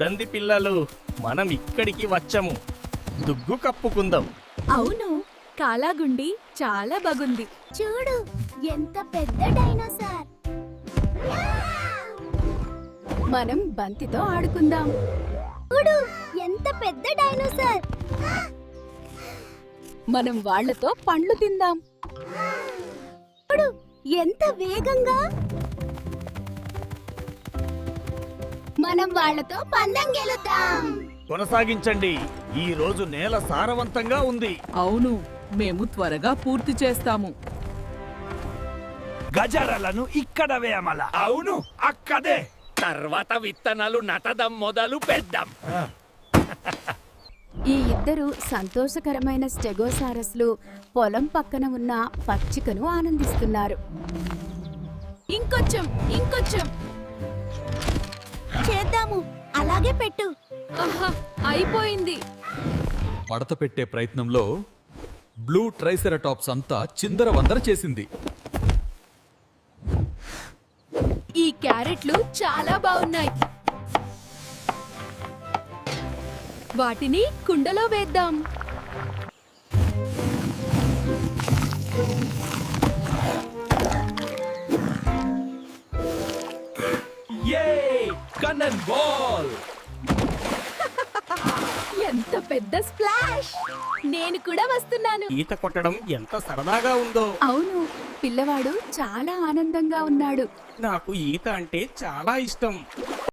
చూడండి పిల్లలు, మనం ఇక్కడికి వచ్చాము. దుగ్గు కప్పుకుందాం. అవును, కాలాగుండి చాలా బాగుంది. చూడు ఎంత పెద్ద డైనోసార్. మనం బంతితో ఆడుకుందాం. చూడు ఎంత పెద్ద డైనోసార్. మనం వాళ్ళతో పండ్లు తిందాం. చూడు ఎంత వేగంగా. మనం వాళ్ళతో పందెం గెలుద్దాం. కొనసాగించండి. ఈ రోజు నేల సారవంతంగా ఉంది. అవును, మేము త్వరగా పూర్తి చేస్తాము. గజరాలను ఇక్కడ వేయమల. అవును, అక్కడే. తర్వాత విత్తనాలు నాటడం మొదలు పెద్దాం. ఈ ఇద్దరు సంతోషకరమైన స్టెగోసారస్లు పొలం పక్కన ఉన్న పచ్చికను ఆనందిస్తున్నారు. ఇంకొంచెం ఇంకొంచెం చేద్దాము. అలాగే పెట్టు. ఆహా, అయిపోయింది. మడత పెట్టే ప్రయత్నంలో బ్లూ ట్రైసెరటాప్స్ అంతా చిందరవందర చేసింది. ఈ క్యారెట్లు చాలా బాగున్నాయి. వాటిని కుండలో వేద్దాం. కన్నన్ బాల్! ఎంత పెద్ద స్ప్లాష్! నేను కూడా వస్తున్నాను. ఈత కొట్టడం ఎంత సరదాగా ఉందో. అవును, పిల్లవాడు చాలా ఆనందంగా ఉన్నాడు. నాకు ఈత అంటే చాలా ఇష్టం.